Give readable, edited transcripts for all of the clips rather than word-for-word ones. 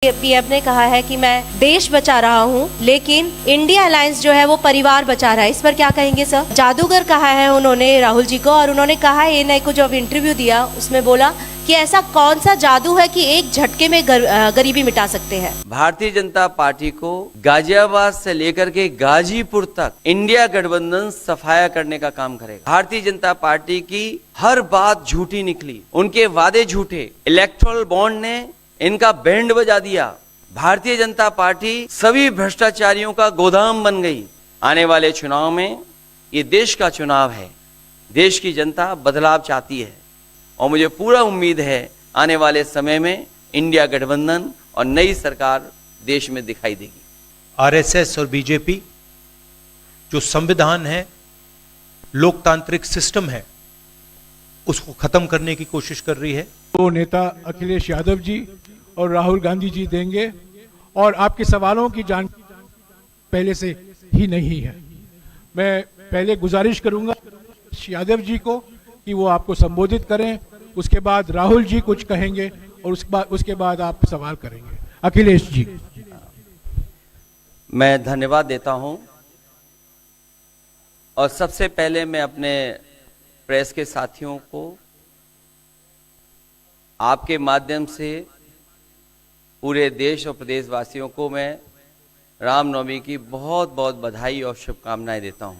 PM ने कहा है कि मैं देश बचा रहा हूं, लेकिन इंडिया अलायंस जो है वो परिवार बचा रहा है। इस पर क्या कहेंगे सर? जादूगर कहा है उन्होंने राहुल जी को, और उन्होंने कहा है एएनआई को जब इंटरव्यू दिया उसमें बोला कि ऐसा कौन सा जादू है कि एक झटके में गरीबी मिटा सकते हैं। भारतीय जनता पार्टी को गाजियाबाद से लेकर के गाजीपुर तक इंडिया गठबंधन सफाया करने का काम करेगा। भारतीय जनता पार्टी की हर बात झूठी निकली, उनके वादे झूठे, इलेक्टोरल बॉन्ड ने इनका बैंड बजा दिया। भारतीय जनता पार्टी सभी भ्रष्टाचारियों का गोदाम बन गई। आने वाले चुनाव में, ये देश का चुनाव है, देश की जनता बदलाव चाहती है और मुझे पूरा उम्मीद है आने वाले समय में इंडिया गठबंधन और नई सरकार देश में दिखाई देगी। आरएसएस और बीजेपी जो संविधान है, लोकतांत्रिक सिस्टम है, उसको खत्म करने की कोशिश कर रही है। तो नेता अखिलेश यादव जी और राहुल गांधी जी देंगे, और आपके सवालों की जानकारी पहले से ही नहीं है। मैं पहले गुजारिश करूंगा यादव जी को कि वो आपको संबोधित करें, उसके बाद राहुल जी कुछ कहेंगे और उसके बाद आप सवाल करेंगे। अखिलेश जी। मैं धन्यवाद देता हूं, और सबसे पहले मैं अपने प्रेस के साथियों को आपके माध्यम से पूरे देश और प्रदेशवासियों को मैं रामनवमी की बहुत बहुत बधाई और शुभकामनाएं देता हूं।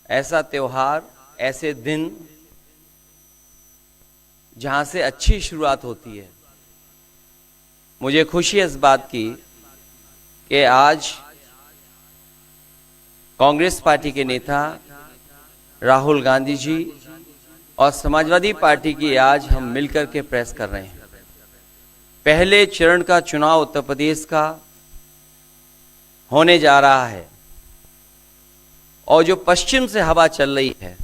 ऐसा त्योहार, ऐसे दिन जहां से अच्छी शुरुआत होती है। मुझे खुशी है इस बात की कि आज कांग्रेस पार्टी के नेता राहुल गांधी जी और समाजवादी पार्टी की आज हम मिलकर के प्रेस कर रहे हैं। पहले चरण का चुनाव उत्तर प्रदेश का होने जा रहा है, और जो पश्चिम से हवा चल रही है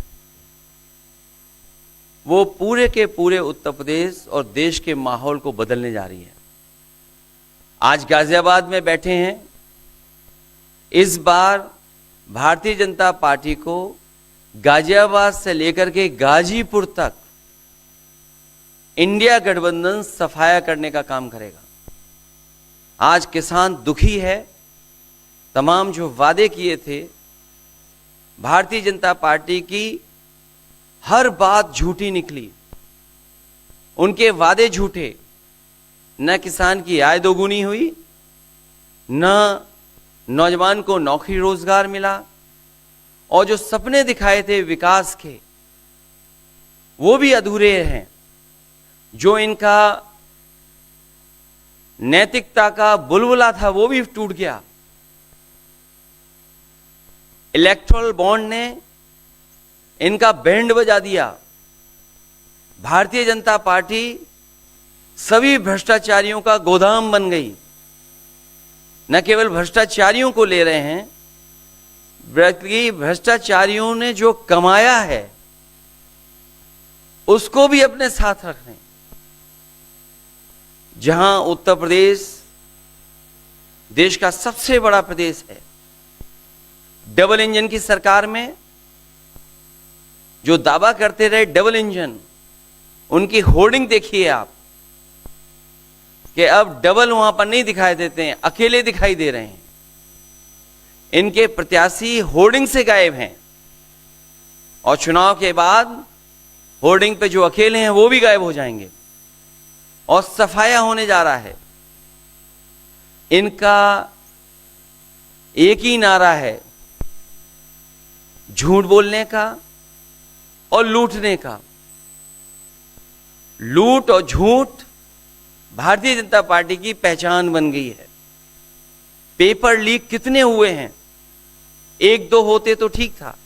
वो पूरे के पूरे उत्तर प्रदेश और देश के माहौल को बदलने जा रही है। आज गाजियाबाद में बैठे हैं। इस बार भारतीय जनता पार्टी को गाजियाबाद से लेकर के गाजीपुर तक इंडिया गठबंधन सफाया करने का काम करेगा। आज किसान दुखी है। तमाम जो वादे किए थे, भारतीय जनता पार्टी की हर बात झूठी निकली, उनके वादे झूठे। न किसान की आय दोगुनी हुई, न नौजवान को नौकरी रोजगार मिला, और जो सपने दिखाए थे विकास के वो भी अधूरे हैं। जो इनका नैतिकता का बुलबुला था वो भी टूट गया। इलेक्टोरल बॉन्ड ने इनका बैंड बजा दिया। भारतीय जनता पार्टी सभी भ्रष्टाचारियों का गोदाम बन गई। न केवल भ्रष्टाचारियों को ले रहे हैं, बल्कि भ्रष्टाचारियों ने जो कमाया है उसको भी अपने साथ रख रहे हैं। जहां उत्तर प्रदेश देश का सबसे बड़ा प्रदेश है, डबल इंजन की सरकार में जो दावा करते रहे डबल इंजन, उनकी होर्डिंग देखिए आप कि अब डबल वहां पर नहीं दिखाई देते हैं, अकेले दिखाई दे रहे हैं। इनके प्रत्याशी होर्डिंग से गायब हैं, और चुनाव के बाद होर्डिंग पे जो अकेले हैं वो भी गायब हो जाएंगे, और सफाया होने जा रहा है। इनका एक ही नारा है, झूठ बोलने का और लूटने का। लूट और झूठ भारतीय जनता पार्टी की पहचान बन गई है। पेपर लीक कितने हुए हैं? एक दो होते तो ठीक था,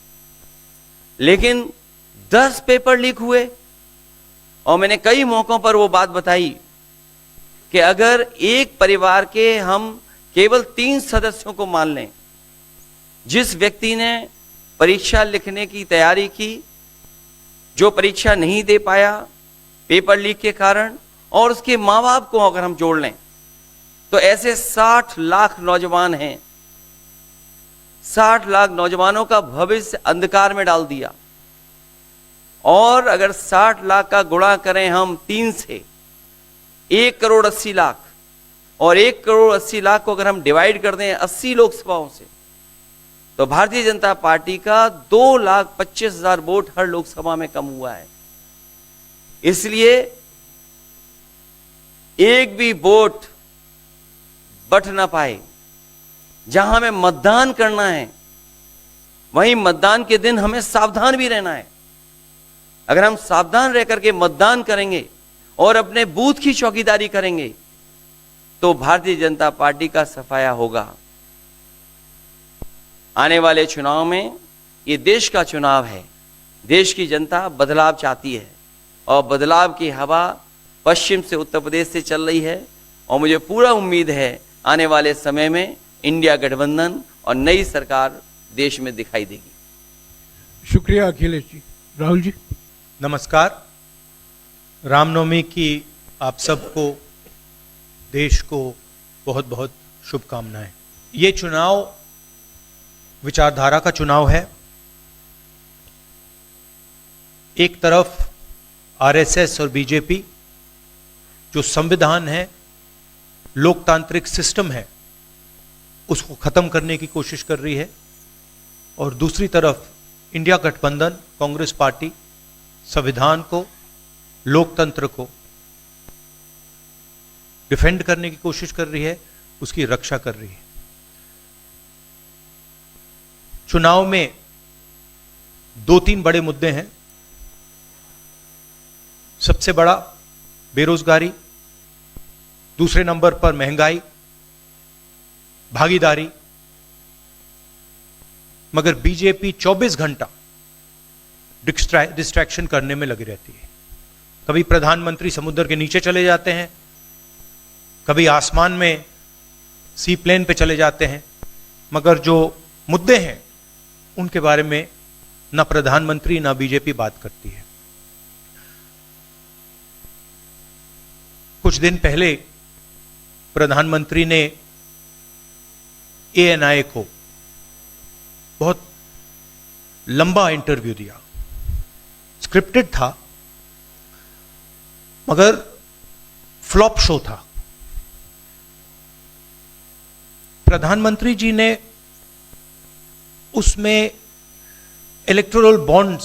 लेकिन 10 पेपर लीक हुए। और मैंने कई मौकों पर वो बात बताई कि अगर एक परिवार के हम केवल 3 सदस्यों को मान लें, जिस व्यक्ति ने परीक्षा लिखने की तैयारी की, जो परीक्षा नहीं दे पाया पेपर लीक के कारण, और उसके माँ बाप को अगर हम जोड़ लें, तो ऐसे 60 लाख नौजवान हैं। 60 लाख नौजवानों का भविष्य अंधकार में डाल दिया। और अगर 60 लाख का गुणा करें हम 3 से, 1 करोड़ 80 लाख, और 1,80,00,000 को अगर हम डिवाइड कर दें 80 लोकसभाओं से, तो भारतीय जनता पार्टी का 2,25,000 वोट हर लोकसभा में कम हुआ है। इसलिए एक भी वोट बट ना पाए। जहां हमें मतदान करना है वहीं मतदान के दिन हमें सावधान भी रहना है। अगर हम सावधान रह करके मतदान करेंगे और अपने बूथ की चौकीदारी करेंगे तो भारतीय जनता पार्टी का सफाया होगा। आने वाले चुनाव में, ये देश का चुनाव है, देश की जनता बदलाव चाहती है और बदलाव की हवा पश्चिम से उत्तर प्रदेश से चल रही है और मुझे पूरा उम्मीद है आने वाले समय में इंडिया गठबंधन और नई सरकार देश में दिखाई देगी। शुक्रिया अखिलेश जी। राहुल जी। नमस्कार। रामनवमी की आप सबको, देश को बहुत बहुत शुभकामनाएं। ये चुनाव विचारधारा का चुनाव है। एक तरफ आरएसएस और बीजेपी जो संविधान है, लोकतांत्रिक सिस्टम है, उसको खत्म करने की कोशिश कर रही है, और दूसरी तरफ इंडिया गठबंधन, कांग्रेस पार्टी संविधान को, लोकतंत्र को डिफेंड करने की कोशिश कर रही है, उसकी रक्षा कर रही है। चुनाव में 2-3 बड़े मुद्दे हैं। सबसे बड़ा बेरोजगारी, दूसरे नंबर पर महंगाई, भागीदारी। मगर बीजेपी 24 घंटा डिस्ट्रैक्शन करने में लगी रहती है। कभी प्रधानमंत्री समुद्र के नीचे चले जाते हैं, कभी आसमान में सी प्लेन पे चले जाते हैं, मगर जो मुद्दे हैं उनके बारे में ना प्रधानमंत्री ना बीजेपी बात करती है। कुछ दिन पहले प्रधानमंत्री ने एएनआई को बहुत लंबा इंटरव्यू दिया। स्क्रिप्टेड था मगर फ्लॉप शो था। प्रधानमंत्री जी ने उसमें इलेक्टोरल बॉन्ड्स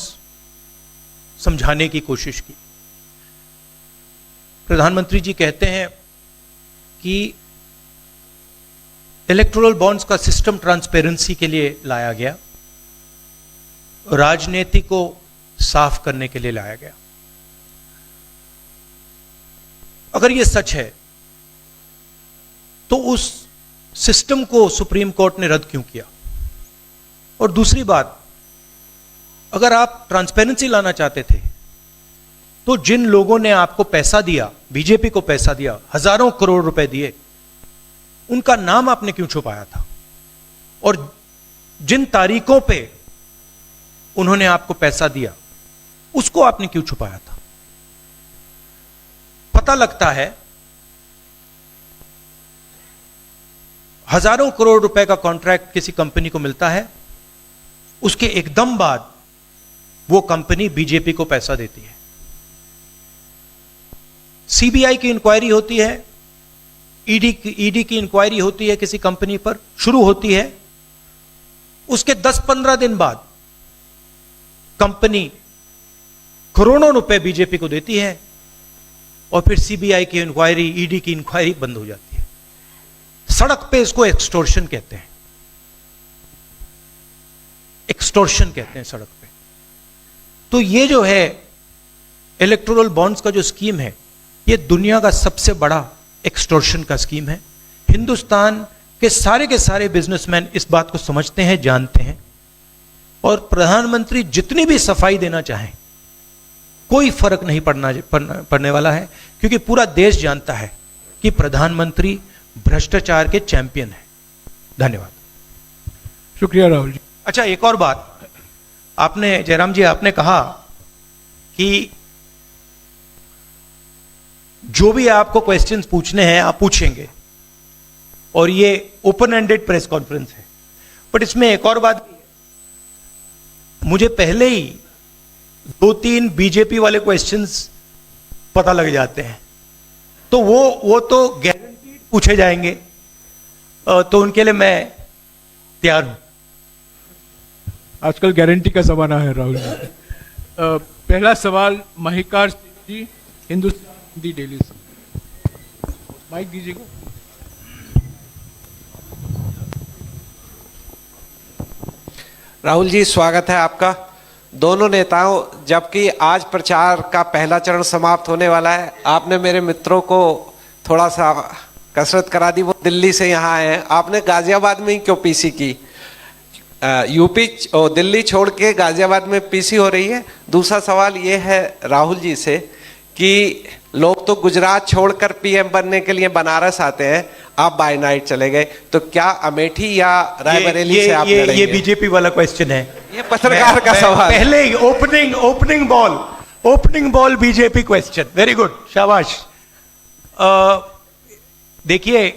समझाने की कोशिश की। प्रधानमंत्री जी कहते हैं कि इलेक्टोरल बॉन्ड्स का सिस्टम ट्रांसपेरेंसी के लिए लाया गया, राजनीति को साफ करने के लिए लाया गया। अगर यह सच है तो उस सिस्टम को सुप्रीम कोर्ट ने रद्द क्यों किया? और दूसरी बात, अगर आप ट्रांसपेरेंसी लाना चाहते थे तो जिन लोगों ने आपको पैसा दिया, बीजेपी को पैसा दिया, हजारों करोड़ रुपए दिए, उनका नाम आपने क्यों छुपाया था? और जिन तारीखों पे उन्होंने आपको पैसा दिया उसको आपने क्यों छुपाया था? पता लगता है हजारों करोड़ रुपए का कॉन्ट्रैक्ट किसी कंपनी को मिलता है, उसके एकदम बाद वो कंपनी बीजेपी को पैसा देती है। सीबीआई की इंक्वायरी होती है, ईडी की इंक्वायरी होती है, किसी कंपनी पर शुरू होती है, उसके 10-15 दिन बाद कंपनी करोड़ों रुपए बीजेपी को देती है और फिर सीबीआई की इंक्वायरी, ईडी की इंक्वायरी बंद हो जाती है। सड़क पे इसको एक्सटॉर्शन कहते हैं, एक्सटॉर्शन कहते हैं सड़क पे। तो ये जो है इलेक्टोरल बॉन्ड्स का जो स्कीम है, ये दुनिया का सबसे बड़ा एक्सटॉर्शन का स्कीम है। हिंदुस्तान के सारे बिजनेसमैन इस बात को समझते हैं, जानते हैं, और प्रधानमंत्री जितनी भी सफाई देना चाहें कोई फर्क नहीं पड़ने वाला है, क्योंकि पूरा देश जानता है कि प्रधानमंत्री भ्रष्टाचार के चैंपियन है। धन्यवाद। शुक्रिया राहुल जी। अच्छा, एक और बात, आपने जयराम जी आपने कहा कि जो भी आपको क्वेश्चंस पूछने हैं आप पूछेंगे और ये ओपन एंडेड प्रेस कॉन्फ्रेंस है। बट इसमें एक और बात भी है, मुझे पहले ही 2-3 बीजेपी वाले क्वेश्चंस पता लग जाते हैं, तो वो तो गारंटीड पूछे जाएंगे तो उनके लिए मैं तैयार हूं। आजकल गारंटी का जमाना है राहुल जी। पहला सवाल महिकार जी, हिंदुस्तान दी डेली से। माइक दीजिएगा। राहुल जी, स्वागत है आपका। दोनों नेताओं, जबकि आज प्रचार का पहला चरण समाप्त होने वाला है, आपने मेरे मित्रों को थोड़ा सा कसरत करा दी। वो दिल्ली से यहाँ आए हैं, आपने गाजियाबाद में ही क्यों पीसी की? यूपी और दिल्ली छोड़ के गाजियाबाद में पीसी हो रही है। दूसरा सवाल ये है राहुल जी से कि लोग तो गुजरात छोड़कर पीएम बनने के लिए बनारस आते हैं, आप बाय नाइट चले गए, तो क्या अमेठी या रायबरेली से आप लड़ेंगे? ये बीजेपी वाला क्वेश्चन है, ये पत्रकार का सवाल। पहले ही opening ball BJP question. Very good, शाबाश। देखिए,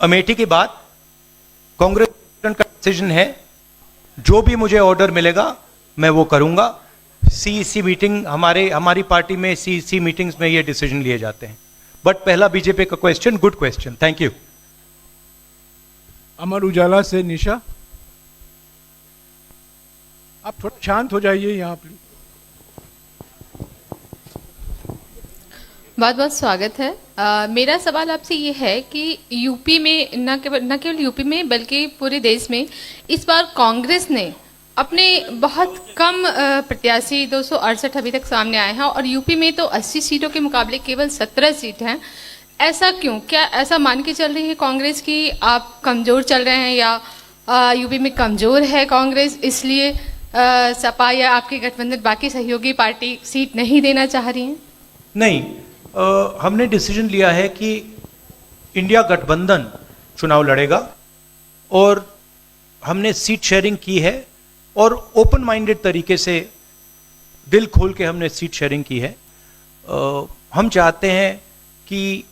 अमेठी की बात कांग्रेस का डिसीजन है। जो भी मुझे ऑर्डर मिलेगा मैं वो करूंगा। सीईसी मीटिंग, हमारी पार्टी में सीईसी मीटिंग्स में ये डिसीजन लिए जाते हैं। बट पहला बीजेपी का question, good question, thank you. Amar Ujala से निशा, आप थोड़ा शांत हो जाइए यहाँ प्लीज। बहुत बहुत स्वागत है। मेरा सवाल आपसे ये है कि यूपी में न केवल यूपी में बल्कि पूरे देश में इस बार कांग्रेस ने अपने बहुत कम प्रत्याशी 268 अभी तक सामने आए हैं और यूपी में तो 80 सीटों के मुकाबले केवल 17 सीट हैं। ऐसा क्यों? क्या ऐसा मान के चल रही है कांग्रेस कि आप कमजोर चल रहे हैं या यूपी में कमजोर है कांग्रेस, इसलिए सपा या आपके गठबंधन बाकी सहयोगी पार्टी सीट नहीं देना चाह रही हैं? नहीं, हमने डिसीजन लिया है कि इंडिया गठबंधन चुनाव लड़ेगा और हमने सीट शेयरिंग की है और ओपन माइंडेड तरीके से, दिल खोल के हमने सीट शेयरिंग की है। हम चाहते हैं कि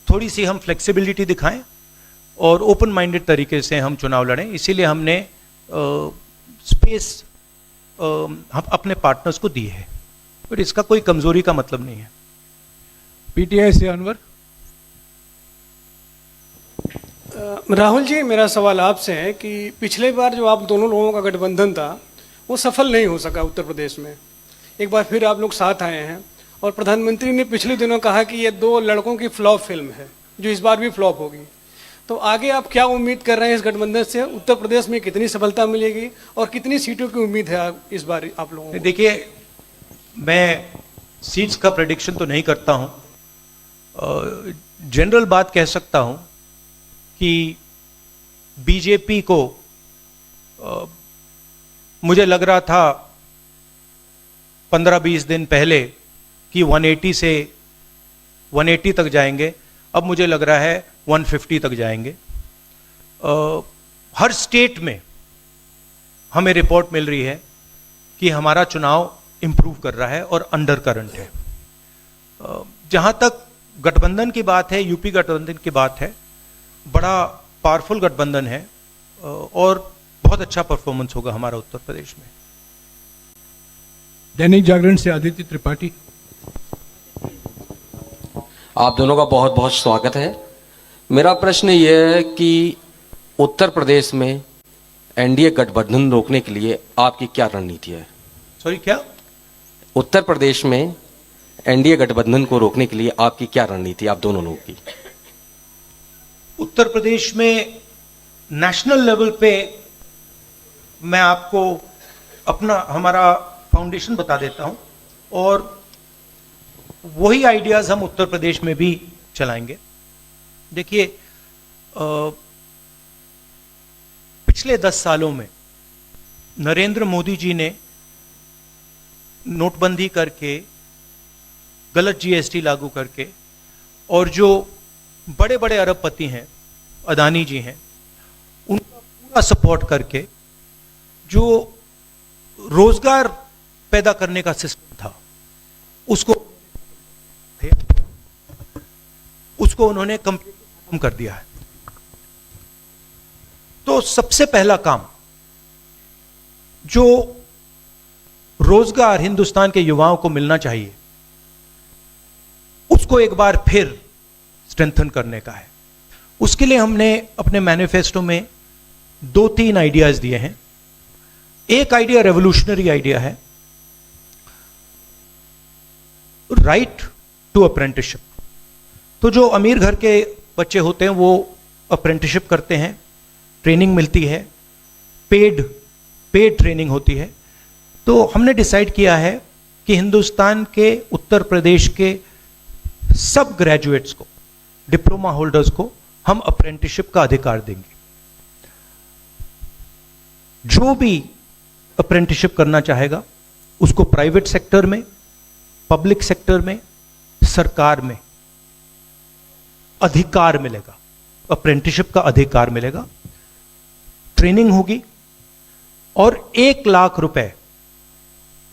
थोड़ी सी हम फ्लेक्सिबिलिटी दिखाएं और ओपन माइंडेड तरीके से हम चुनाव लड़ें। इसीलिए हमने स्पेस हम अपने पार्टनर्स को दी है, पर इसका कोई कमजोरी का मतलब नहीं है। पीटीआई से अनवर। राहुल जी, मेरा सवाल आपसे है कि पिछले बार जो आप दोनों लोगों का गठबंधन था वो सफल नहीं हो सका उत्तर प्रदेश में। एक बार फिर आप लोग साथ आए हैं और प्रधानमंत्री ने पिछले दिनों कहा कि ये दो लड़कों की फ्लॉप फिल्म है जो इस बार भी फ्लॉप होगी। तो आगे आप क्या उम्मीद कर रहे हैं इस गठबंधन से? उत्तर प्रदेश में कितनी सफलता मिलेगी और कितनी सीटों की उम्मीद है इस बार आप लोगों को? देखिए, मैं सीट्स का प्रेडिक्शन तो नहीं करता हूं। जनरल बात कह सकता हूं कि बीजेपी को मुझे लग रहा था 15-20 दिन पहले कि 180 तक जाएंगे, अब मुझे लग रहा है 150 तक जाएंगे। हर स्टेट में हमें रिपोर्ट मिल रही है कि हमारा चुनाव इंप्रूव कर रहा है और अंडर करंट है। जहां तक गठबंधन की बात है, यूपी गठबंधन की बात है, बड़ा पावरफुल गठबंधन है और बहुत अच्छा परफॉर्मेंस होगा हमारा उत्तर प्रदेश में। दैनिक जागरण से आदित्य त्रिपाठी। आप दोनों का बहुत बहुत स्वागत है। मेरा प्रश्न यह है कि उत्तर प्रदेश में एनडीए गठबंधन रोकने के लिए आपकी क्या रणनीति है? सॉरी, क्या? उत्तर प्रदेश में एनडीए गठबंधन को रोकने के लिए आपकी क्या रणनीति, आप दोनों लोगों की? उत्तर प्रदेश में नेशनल लेवल पे मैं आपको हमारा फाउंडेशन बता देता हूं और वही आइडियाज हम उत्तर प्रदेश में भी चलाएंगे। देखिए, पिछले 10 सालों में नरेंद्र मोदी जी ने नोटबंदी करके, गलत जीएसटी लागू करके, और जो बड़े बड़े अरबपति हैं, अदानी जी हैं, उनका पूरा सपोर्ट करके जो रोजगार पैदा करने का सिस्टम था उसको उन्होंने कम कर दिया है। तो सबसे पहला काम जो रोजगार हिंदुस्तान के युवाओं को मिलना चाहिए उसको एक बार फिर स्ट्रेंथन करने का है। उसके लिए हमने अपने मैनिफेस्टो में 2-3 आइडियाज दिए हैं। एक आइडिया रेवोल्यूशनरी आइडिया है, राइट टू अप्रेंटिसशिप। तो जो अमीर घर के बच्चे होते हैं वो अप्रेंटिसशिप करते हैं, ट्रेनिंग मिलती है, पेड ट्रेनिंग होती है। तो हमने डिसाइड किया है कि हिंदुस्तान के उत्तर प्रदेश के सब ग्रेजुएट्स को, डिप्लोमा होल्डर्स को हम अप्रेंटिसशिप का अधिकार देंगे। जो भी अप्रेंटिसशिप करना चाहेगा उसको प्राइवेट सेक्टर में, पब्लिक सेक्टर में, सरकार में अधिकार मिलेगा, अप्रेंटिसशिप का अधिकार मिलेगा, ट्रेनिंग होगी और 1 लाख रुपए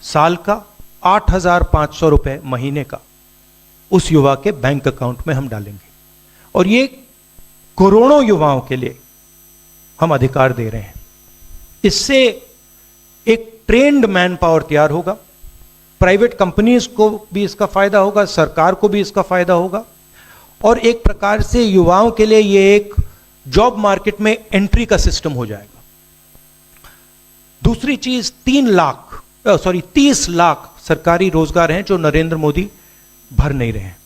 साल का, 8,500 रुपए महीने का उस युवा के बैंक अकाउंट में हम डालेंगे। और ये करोड़ों युवाओं के लिए हम अधिकार दे रहे हैं। इससे एक ट्रेन्ड मैन पावर तैयार होगा, प्राइवेट कंपनीज को भी इसका फायदा होगा, सरकार को भी इसका फायदा होगा, और एक प्रकार से युवाओं के लिए ये एक जॉब मार्केट में एंट्री का सिस्टम हो जाएगा। दूसरी चीज 30 लाख सरकारी रोजगार हैं जो नरेंद्र मोदी भर नहीं रहे हैं,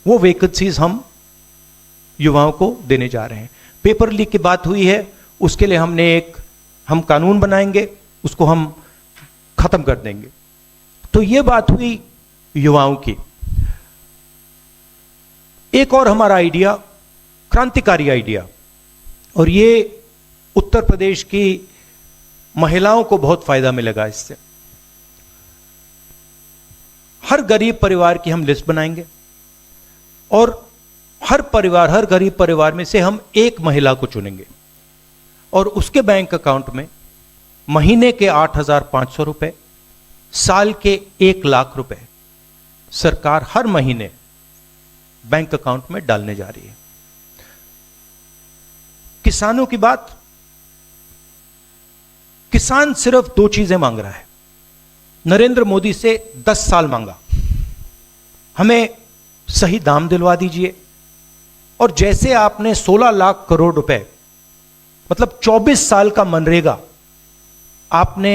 वो वैकेंसीज हम युवाओं को देने जा रहे हैं। पेपर लीक की बात हुई है, उसके लिए हम कानून बनाएंगे, उसको हम खत्म कर देंगे। तो ये बात हुई युवाओं की। एक और हमारा आइडिया, क्रांतिकारी आइडिया, और ये उत्तर प्रदेश की महिलाओं को बहुत फायदा मिलेगा इससे। हर गरीब परिवार की हम लिस्ट बनाएंगे और हर गरीब परिवार में से हम एक महिला को चुनेंगे और उसके बैंक अकाउंट में महीने के 8,500 रुपए, साल के 1 लाख रुपए सरकार हर महीने बैंक अकाउंट में डालने जा रही है। किसानों की बात, किसान सिर्फ 2 चीजें मांग रहा है। नरेंद्र मोदी से 10 साल मांगा, हमें सही दाम दिलवा दीजिए, और जैसे आपने 16 लाख करोड़ रुपए, मतलब 24 साल का मनरेगा आपने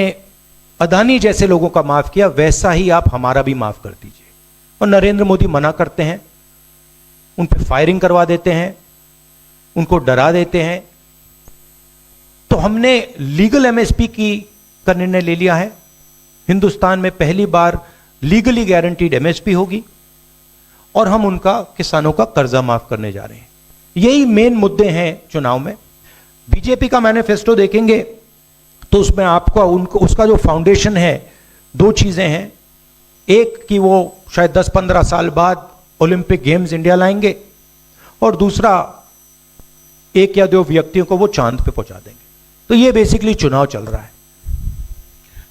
अदानी जैसे लोगों का माफ किया, वैसा ही आप हमारा भी माफ कर दीजिए। और नरेंद्र मोदी मना करते हैं, उन पे फायरिंग करवा देते हैं, उनको डरा देते हैं। तो हमने लीगल एमएसपी का निर्णय ले लिया है। हिंदुस्तान में पहली बार लीगली गारंटीड एमएसपी होगी और हम उनका, किसानों का कर्जा माफ करने जा रहे हैं। यही मेन मुद्दे हैं चुनाव में। बीजेपी का मैनिफेस्टो देखेंगे तो उसमें आपको उसका जो फाउंडेशन है, 2 चीजें हैं। एक कि वो शायद 10-15 साल बाद ओलंपिक गेम्स इंडिया लाएंगे, और दूसरा 1 या 2 व्यक्तियों को वो चांद पे पहुंचा देंगे। तो ये बेसिकली चुनाव चल रहा है।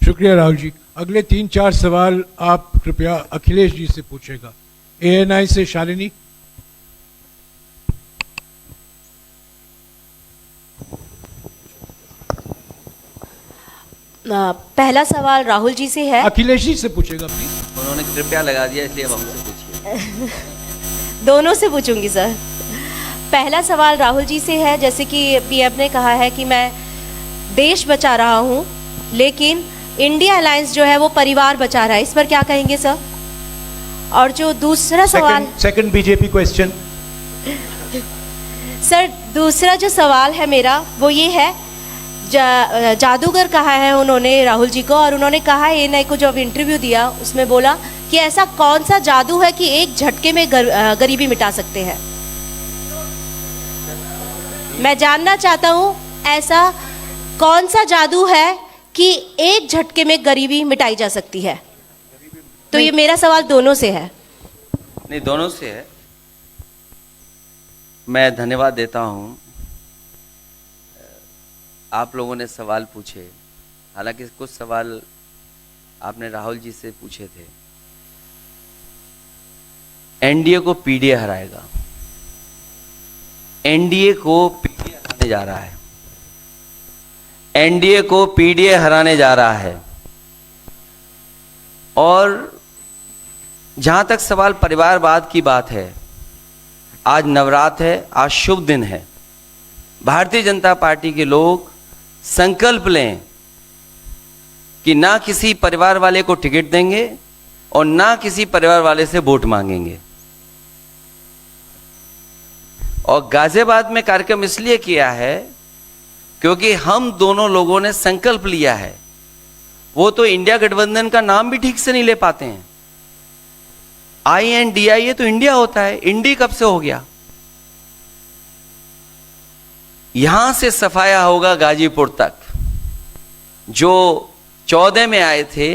शुक्रिया राहुल जी। अगले 3-4 सवाल आप कृपया अखिलेश जी से पूछेगा। ANI से शालिनी। पहला सवाल राहुल जी से है। अखिलेश जी से पूछेगा प्लीज। उन्होंने कृपया लगा दिया, इसलिए अब हमसे पूछिए। दोनों से पूछूंगी सर। पहला सवाल राहुल जी से है, जैसे कि पीएम ने कहा है कि मैं देश बचा रहा हूं, लेकिन इंडिया अलायंस जो है वो परिवार बचा रहा है, इस पर क्या कहेंगे सर? और जो दूसरा सवाल, सेकंड बीजेपी क्वेश्चन। सर दूसरा जो सवाल है मेरा वो ये है, जादूगर कहा है उन्होंने राहुल जी को, और उन्होंने कहा है ANI को जब इंटरव्यू दिया उसमें बोला कि ऐसा कौन सा जादू है कि एक झटके में गरीबी मिटा सकते हैं। मैं जानना चाहता हूं ऐसा कौन सा जादू है कि एक झटके में गरीबी मिटाई जा सकती है। तो ये मेरा सवाल दोनों से है। नहीं, दोनों से है। मैं धन्यवाद देता हूं, आप लोगों ने सवाल पूछे। हालांकि कुछ सवाल आपने राहुल जी से पूछे थे। एनडीए को पीडीए हराएगा, एनडीए को पीडीए हराने जा रहा है, एनडीए को पीडीए हराने जा रहा है। और जहां तक सवाल परिवारवाद की बात है, आज नवरात्र है, आज शुभ दिन है। भारतीय जनता पार्टी के लोग संकल्प लें कि ना किसी परिवार वाले को टिकट देंगे और ना किसी परिवार वाले से वोट मांगेंगे। और गाजियाबाद में कार्यक्रम इसलिए किया है क्योंकि हम दोनों लोगों ने संकल्प लिया है। वो तो इंडिया गठबंधन का नाम भी ठीक से नहीं ले पाते हैं। INDIA तो इंडिया होता है, इंडी कब से हो गया? यहां से सफाया होगा गाजीपुर तक। जो 14 में आए थे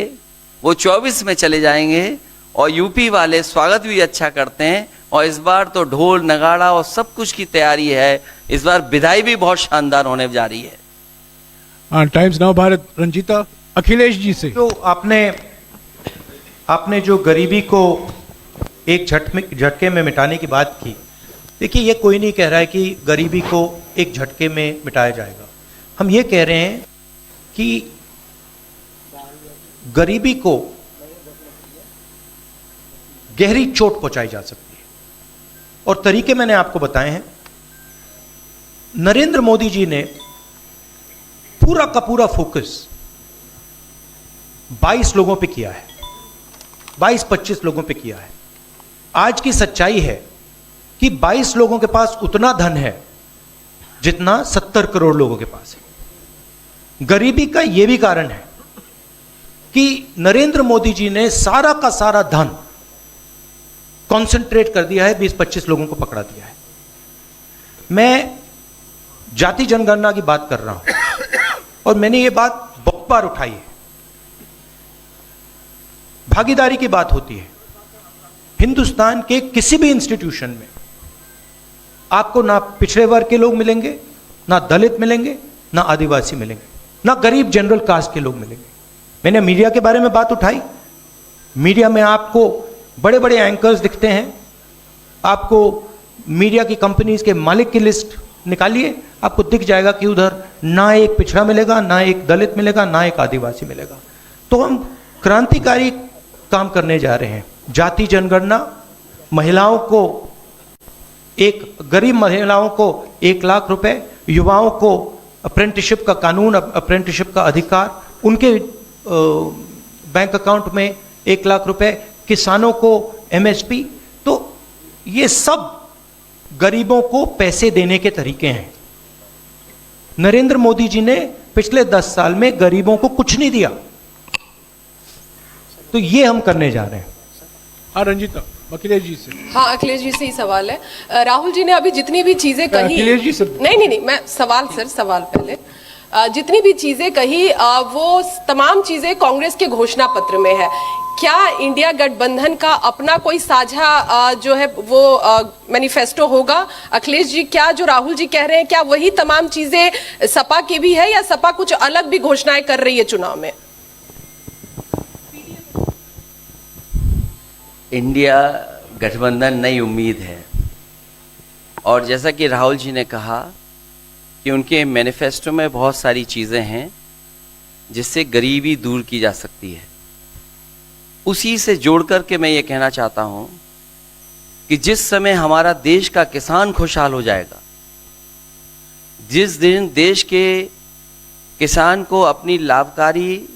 वो 24 में चले जाएंगे और यूपी वाले स्वागत भी अच्छा करते हैं। और इस बार तो ढोल नगाड़ा और सब कुछ की तैयारी है। इस बार विदाई भी बहुत शानदार होने जा रही है। टाइम्स नाउ भारत, रंजीता अखिलेश जी से। तो आपने जो गरीबी को एक झटके में मिटाने की बात की, देखिए ये कोई नहीं कह रहा है कि गरीबी को एक झटके में मिटाया जाएगा। हम ये कह रहे हैं कि गरीबी को गहरी चोट पहुंचाई जा सकती है और तरीके मैंने आपको बताए हैं। नरेंद्र मोदी जी ने पूरा का पूरा फोकस 22 लोगों पे किया है, 22-25 लोगों पे किया है। आज की सच्चाई है कि 22 लोगों के पास उतना धन है जितना 70 करोड़ लोगों के पास है। गरीबी का यह भी कारण है कि नरेंद्र मोदी जी ने सारा का सारा धन कॉन्सेंट्रेट कर दिया है, 20-25 लोगों को पकड़ा दिया है। मैं जाति जनगणना की बात कर रहा हूं और मैंने ये बात बहुत बार उठाई है। भागीदारी की बात होती है। हिंदुस्तान के किसी भी इंस्टीट्यूशन में आपको ना पिछड़े वर्ग के लोग मिलेंगे, ना दलित मिलेंगे, ना आदिवासी मिलेंगे, ना गरीब जनरल कास्ट के लोग मिलेंगे। मैंने मीडिया के बारे में बात उठाई। मीडिया में आपको बड़े बड़े एंकर्स दिखते हैं। आपको मीडिया की कंपनीज के मालिक की लिस्ट निकालिए, आपको दिख जाएगा कि उधर ना एक पिछड़ा मिलेगा, ना एक दलित मिलेगा, ना एक आदिवासी मिलेगा। तो हम क्रांतिकारी काम करने जा रहे हैं। जाति जनगणना, महिलाओं को गरीब महिलाओं को 1 लाख रुपए, युवाओं को अप्रेंटिसशिप का कानून, अप्रेंटिसशिप का अधिकार, उनके बैंक अकाउंट में 1 लाख रुपए, किसानों को MSP। तो ये सब गरीबों को पैसे देने के तरीके हैं। नरेंद्र मोदी जी ने पिछले 10 साल में गरीबों को कुछ नहीं दिया, तो ये हम करने जा रहे हैं। हाँ रंजीता, अखिलेश जी से। हाँ, अखिलेश जी से ही सवाल है। राहुल जी ने अभी जितनी भी चीजें कही, अखिलेश जी से। नहीं, मैं सवाल पहले जितनी भी चीजें कही वो तमाम चीजें कांग्रेस के घोषणा पत्र में है। क्या इंडिया गठबंधन का अपना कोई साझा जो है वो मैनिफेस्टो होगा? अखिलेश जी, क्या जो राहुल जी कह रहे हैं क्या वही तमाम चीजें सपा की भी है या सपा कुछ अलग भी घोषणाएं कर रही है चुनाव में? इंडिया गठबंधन नई उम्मीद है और जैसा कि राहुल जी ने कहा कि उनके मैनिफेस्टो में बहुत सारी चीज़ें हैं जिससे गरीबी दूर की जा सकती है। उसी से जोड़ करके मैं ये कहना चाहता हूँ कि जिस समय हमारा देश का किसान खुशहाल हो जाएगा, जिस दिन देश के किसान को अपनी लाभकारी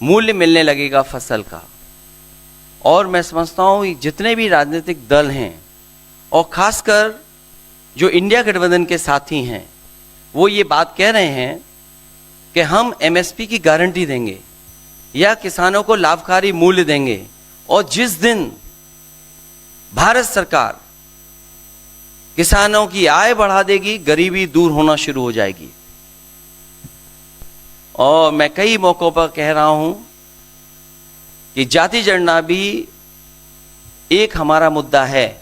मूल्य मिलने लगेगा फसल का, और मैं समझता हूँ जितने भी राजनीतिक दल हैं और खासकर जो इंडिया गठबंधन के साथी हैं वो ये बात कह रहे हैं कि हम MSP की गारंटी देंगे या किसानों को लाभकारी मूल्य देंगे, और जिस दिन भारत सरकार किसानों की आय बढ़ा देगी, गरीबी दूर होना शुरू हो जाएगी। और मैं कई मौकों पर कह रहा हूं कि जाति जनगणना भी एक हमारा मुद्दा है।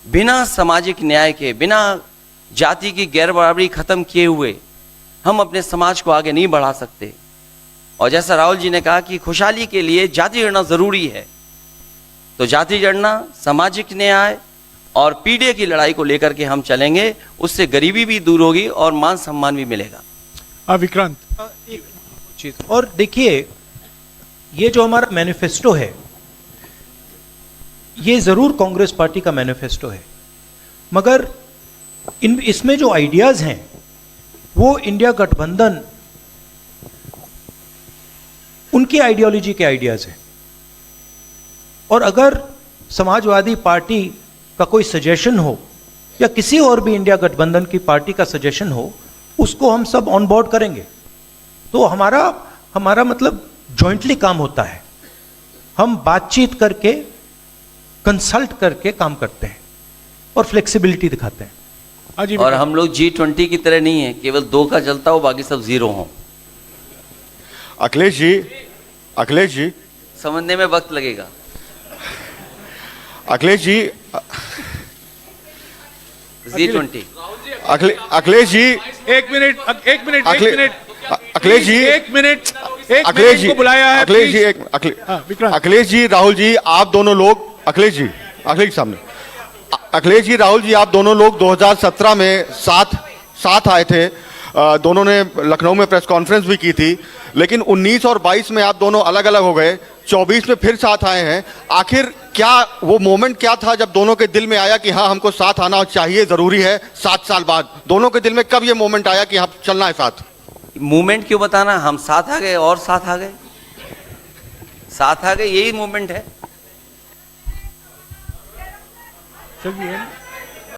बिना सामाजिक न्याय के, बिना जाति की गैर बराबरी खत्म किए हुए हम अपने समाज को आगे नहीं बढ़ा सकते। और जैसा राहुल जी ने कहा कि खुशहाली के लिए जाति जनगणना जरूरी है, तो जाति जनगणना, सामाजिक न्याय और पीढ़ी की लड़ाई को लेकर के हम चलेंगे। उससे गरीबी भी दूर होगी और मान सम्मान भी मिलेगा। विक्रांत, एक चीज और देखिए, ये जो हमारा मैनिफेस्टो है ये जरूर कांग्रेस पार्टी का मैनिफेस्टो है, मगर इसमें जो आइडियाज हैं वो इंडिया गठबंधन उनकी आइडियोलॉजी के आइडियाज हैं। और अगर समाजवादी पार्टी का कोई सजेशन हो या किसी और भी इंडिया गठबंधन की पार्टी का सजेशन हो, उसको हम सब ऑन बोर्ड करेंगे। तो हमारा मतलब जॉइंटली काम होता है, हम बातचीत करके कंसल्ट करके काम करते हैं और फ्लेक्सिबिलिटी दिखाते हैं। और हम लोग G20 की तरह नहीं है, केवल 2 का चलता हो बाकी सब 0 हो। अखिलेश जी समझने में वक्त लगेगा। अखिलेश जी G20 अखिलेश जी एक मिनट अखिलेश जी एक मिनट अखिलेश जी को बुलाया है, अखिलेश जी विक्रांत। अखिलेश जी राहुल जी आप दोनों लोग अखिलेश जी सामने अखिलेश जी राहुल जी आप दोनों लोग 2017 में साथ आए थे, दोनों ने लखनऊ में प्रेस कॉन्फ्रेंस भी की थी, लेकिन 19 और 22 में आप दोनों अलग अलग हो गए, 24 में फिर साथ आए हैं। आखिर क्या वो मोमेंट क्या था जब दोनों के दिल में आया कि हाँ हमको साथ आना चाहिए, जरूरी है? 7 साल बाद दोनों के दिल में कब ये मोमेंट आया कि हाँ चलना है साथ? मूवमेंट क्यों बताना, हम साथ आ गए और साथ आ गए, यही मूवमेंट है। चलिए